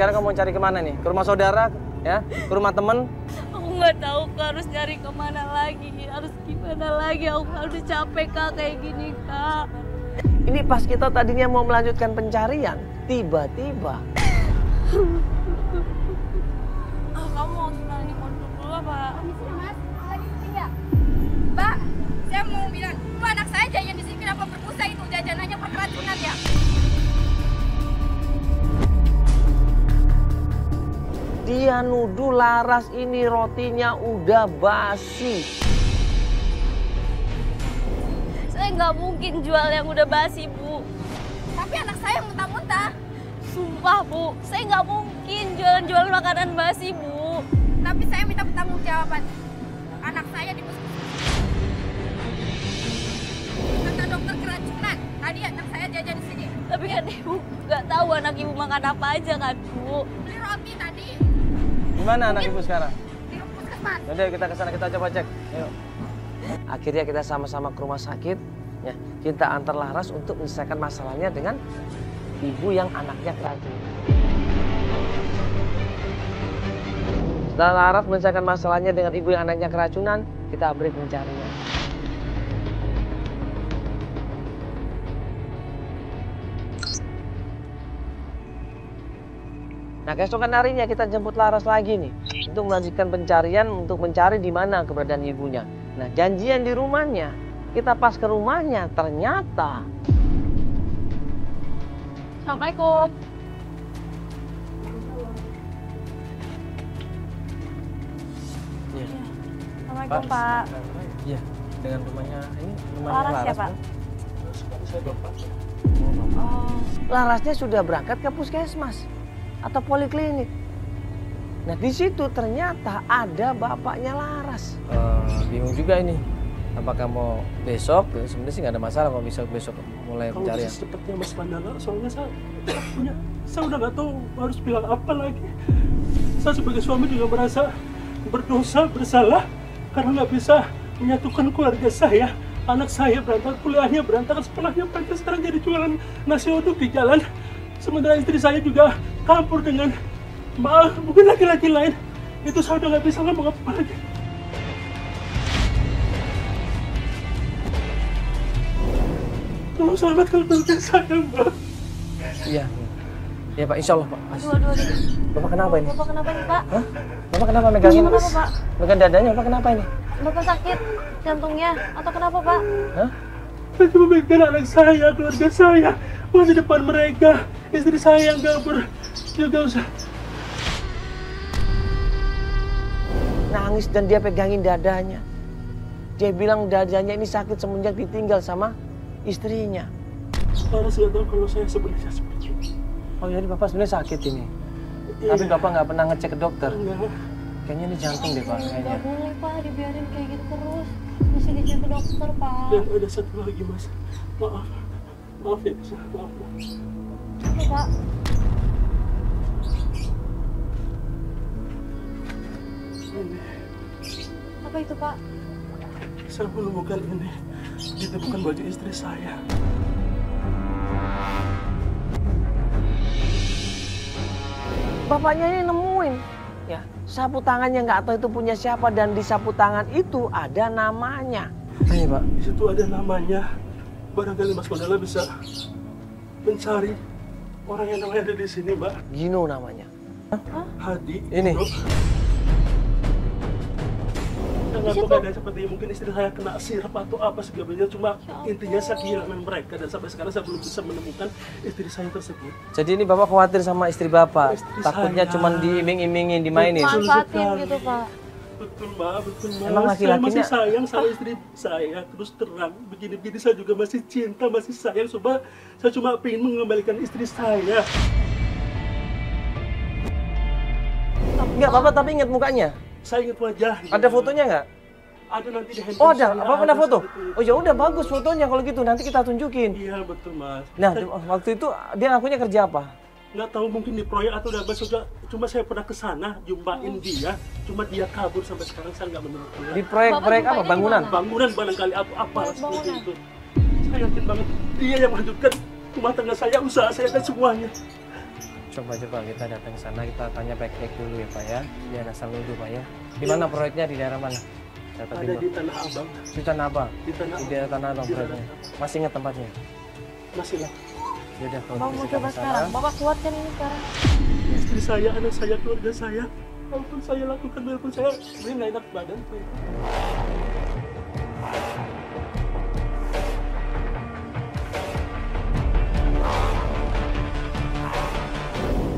sekarang kamu mau cari kemana nih? Ke rumah saudara, ya? Ke rumah temen? Aku nggak tahu Kak harus nyari kemana lagi, harus gimana lagi. Aku udah capek Kak kayak gini Kak. Ini pas kita tadinya mau melanjutkan pencarian, tiba-tiba. Kamu mau gimana nih? Mau duduk dulu apa? Mas, lagi meeting ya? Mbak, saya mau bilang, itu anak saya jajan di sini kenapa berbusa itu? Jajanannya keracunan ya? Dia nuduh Laras ini rotinya udah basi. Saya nggak mungkin jual yang udah basi, Bu. Tapi anak saya muntah-muntah. Sumpah, Bu. Saya nggak mungkin jualan makanan basi, Bu. Tapi saya minta pertanggungjawaban. Anak saya di kata dokter keracunan. Tadi anak saya jajan di sini. Tapi kan Ibu nggak tahu anak Ibu makan apa aja kan, Bu. Beli roti tadi Gimana anak ibu sekarang? di puskesmas. Yaudah kita ke sana, kita coba cek. Ayo. Akhirnya kita sama-sama ke rumah sakit. Ya, kita antar Laras untuk menyelesaikan masalahnya dengan ibu yang anaknya keracunan. Setelah Laras menyelesaikan masalahnya dengan ibu yang anaknya keracunan, kita break mencarinya. Nah, keesokan harinya kita jemput Laras lagi nih untuk melanjutkan pencarian untuk mencari di mana keberadaan ibunya. Nah, janjian di rumahnya. Kita pas ke rumahnya, ternyata. Assalamualaikum. Iya. Assalamualaikum, Pak. Iya, dengan rumahnya ini rumahnya Laras ya, Pak? Oh. Larasnya sudah berangkat ke puskesmas atau poliklinik. Nah, di situ ternyata ada bapaknya Laras. Bingung juga ini. Apakah mau besok? Sebenarnya sih nggak ada masalah kalau bisa besok mulai Kalau pencarian. bisa secepatnya Mas Pandana, soalnya saya udah nggak tahu harus bilang apa lagi. Saya sebagai suami juga merasa berdosa, bersalah karena nggak bisa menyatukan keluarga saya. Anak saya berantakan, kuliahnya berantakan, sekolahnya berantakan, sekarang jadi jualan nasi uduk di jalan. Sementara istri saya juga campur dengan mungkin laki-laki lain. Itu saya udah nggak bisa ngomong apa lagi. Tolong selamatkan keluarga saya, Mbak. Iya. Iya, Pak. Insya Allah, Pak. Aduh. Bapak kenapa ini? Bapak kenapa nih, Pak? Hah? Bapak kenapa megangin? Bapak kenapa, Pak? Megang dadanya, Bapak kenapa ini? Bapak sakit jantungnya atau kenapa, Pak? Hah? Saya cuma mikir anak saya, keluarga saya, masa depan mereka, istri saya yang kabur juga usah. Nangis dan dia pegangin dadanya. Dia bilang dadanya ini sakit semenjak ditinggal sama istrinya. Saya nggak tahu kalau saya sebenarnya seperti ini. Oh, jadi Bapak sebenarnya sakit ini. Iya. Tapi Bapak nggak pernah ngecek ke dokter. Enggak. Kayaknya ini jantung deh, Pak. Kayaknya. Nggak boleh, Pak. Dibiarin kayak gitu terus. Mesti dicek ke dokter, Pak. Dan ada satu lagi, Mas. Maaf. Maaf ya, Mas. Maaf. Apa, Pak? Ini, Apa itu, Pak? saya menemukan ini. Ditemukan baju istri saya. Bapaknya ini nemuin. Ya, sapu tangannya nggak tahu itu punya siapa dan di sapu tangan itu ada namanya. Ini, Pak. Di situ ada namanya. Barangkali Mas Mandala bisa mencari orang yang namanya ada di sini, Mbak. Gino namanya. Hadi. Ini. Bro. Saya nggak tahu ada seperti mungkin istri saya kena sirap atau apa segala cuma intinya saya kehilangan mereka dan sampai sekarang saya belum bisa menemukan istri saya tersebut. Jadi ini Bapak khawatir sama istri Bapak. Istri Takutnya saya. cuma diiming-imingin, dimainin. Betul Manfaatin sekali. gitu, Pak. Betul, Mbak, betul, Mbak. Emang Saya laki-lakinya- masih sayang sama istri saya, terus terang. Begini-begini saya juga masih cinta, masih sayang. Saya cuma ingin mengembalikan istri saya. Enggak, Bapak tapi ingat mukanya. Saya ingat wajahnya. Ada fotonya nggak? Ada nanti di handphone Oh, ada. saya, Bapak ada foto? seperti itu. Oh, ya udah bagus fotonya kalau gitu. Nanti kita tunjukin. Iya, betul, Mas. Nah, Saya waktu itu dia ngakunya kerja apa? nggak tahu mungkin di proyek atau udah apa sudah. Cuma saya pernah ke sana, jumpain dia. Cuma dia kabur sampai sekarang saya nggak menemukan. Di proyek-proyek Bapak apa? jumpanya Bangunan? di mana? Bangunan barangkali apa Proyek seperti bangunan. itu. Saya yakin banget dia yang melanjutkan rumah tangga saya, usaha saya dan semuanya. Coba kita datang ke sana, kita tanya baik-baik dulu ya Pak ya. Jangan asal nuduh Pak ya. Di mana proyeknya, di daerah mana? Jakarta Ada Timur. di Tanah Abang. Di Tanah Abang. Di Tanah Di daerah Tanah Abang Di proyeknya. Tanah Masih ingat tempatnya? Masih lah. Yaudah, kalau Abang gitu mau kita coba ke sana. sekarang. Bapak kuatkan ini sekarang. Istri saya, anak saya, keluarga saya. Walaupun saya lakukan, walaupun saya sebenarnya nggak enak badan.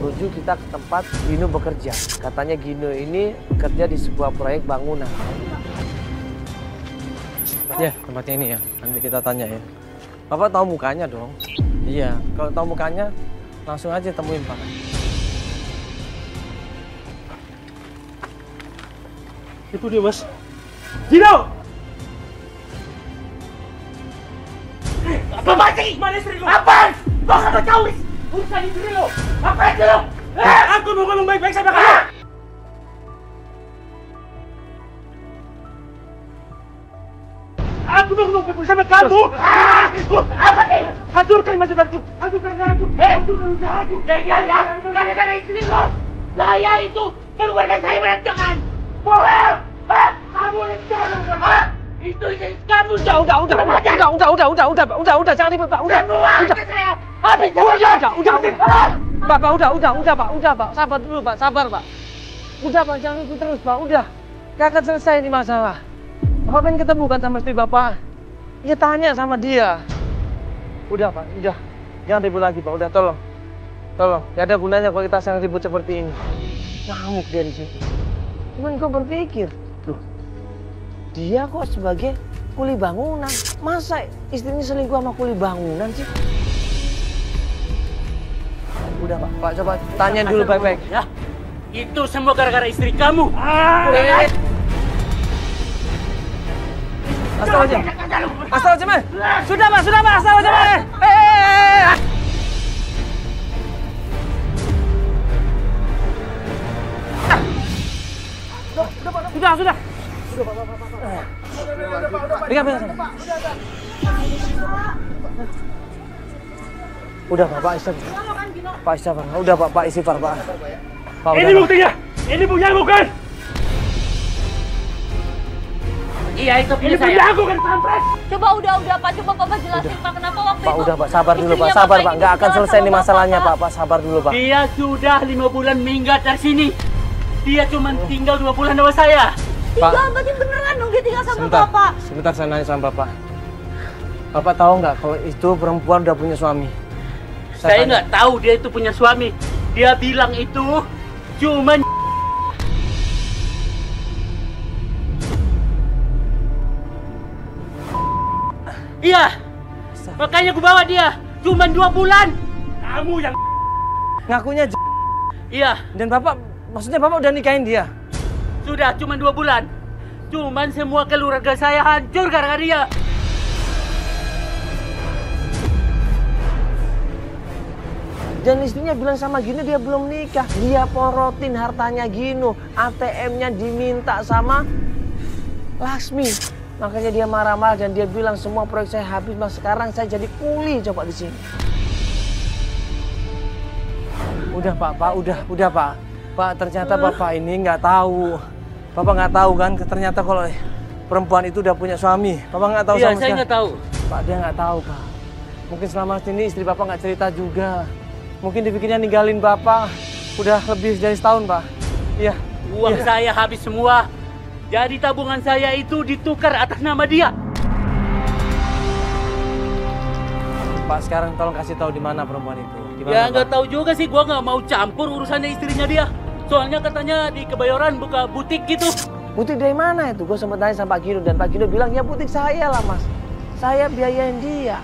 Menuju kita ke tempat Gino bekerja. Katanya Gino ini kerja di sebuah proyek bangunan. Ya, tempatnya ini ya. Nanti kita tanya ya. Bapak tahu mukanya dong? Iya, kalau tahu mukanya langsung aja temuin Pak. Itu dia, Mas. Gino! Apa sih? Mana istri lo? Apa? Lo kata kawis! Urusan istri lo! Apa itu lo? Aku mau ngomong baik-baik sama kamu! Aku mau ngomong baik-baik sama kamu! Apa sih? Hancurkan masa depanku! Hancurkan aku! Hancurkan usahaku! Ya, gara-gara istri lo! Saya itu keluarga saya berantakan! Bohong! Kamu yang itu kamu udah jangan ribet Pak, udah habis udah Pak, sabar dulu Pak, udah Pak, jangan ribut terus Pak, udah gak akan selesai ini masalah. Bapak pengen ketemu kan sama istri Bapak, ya tanya sama dia. Udah Pak, udah jangan ribut lagi Pak, udah tolong gak ada gunanya kalau kita sangat ribut seperti ini. Ngamuk dia di sini. Cuman kau berpikir, loh, dia kok sebagai kuli bangunan. Masa istrinya selingkuh sama kuli bangunan sih? Udah Pak, coba tanya dulu baik-baik. Ya, itu semua gara-gara istri kamu. Astagfirullahaladzim. Sudah Pak, astagfirullahaladzim. Sudah. Pegang sana. Udah Pak istighfar. Pak istighfar. Udah Pak istighfar Pak. Ini buktinya. Ini punya bukan? Iya, itu Ini punya aku kan sampret. Coba udah Pak, coba Bapak jelasin Pak kenapa waktu Pak itu. udah Pak, sabar dulu Pak, istrinya sabar Bapak Pak, ini nggak akan dijual selesai sama nih Bapak, masalahnya Pak. Pak, sabar dulu Pak. Dia sudah 5 bulan minggat dari sini. Dia cuma tinggal 2 bulan sama saya. Pak, Tinggal berarti beneran dong dia tinggal sama sebentar, Bapak. sebentar saya nanya sama Bapak. Bapak tahu nggak kalau itu perempuan udah punya suami? Saya tanya. nggak tahu dia itu punya suami. Dia bilang itu cuma iya. Makanya gue bawa dia. Cuma 2 bulan. Kamu yang Ngakunya Iya, dan Bapak, maksudnya Bapak udah nikahin dia? sudah cuma 2 bulan. Cuman semua keluarga saya hancur gara-gara dia. Dan istrinya bilang sama Gino dia belum nikah. Dia porotin hartanya Gino. ATM-nya diminta sama Laksmi. Makanya dia marah-marah dan dia bilang semua proyek saya habis, Mas. Sekarang saya jadi kuli coba di sini. Udah Pak, udah Pak. Pak, ternyata Bapak ini nggak tahu. Bapak nggak tahu kan, ternyata kalau perempuan itu udah punya suami. Bapak nggak tahu Iya, sama saya sekali. nggak tahu. Pak, dia nggak tahu Pak. Mungkin selama ini istri Bapak nggak cerita juga. Mungkin dipikirnya ninggalin Bapak. Udah lebih dari setahun Pak. Iya. Uang Iya. saya habis semua. Jadi tabungan saya itu ditukar atas nama dia. Pak, sekarang tolong kasih tahu di mana perempuan itu. Di mana, Ya Pak? nggak tahu juga sih, gua nggak mau campur urusannya istrinya dia. Soalnya katanya di Kebayoran buka butik gitu. Butik dari mana itu? Gue sempat tanya sama Pak Gino dan Pak Gino bilang ya butik saya lah Mas. Saya biayain dia.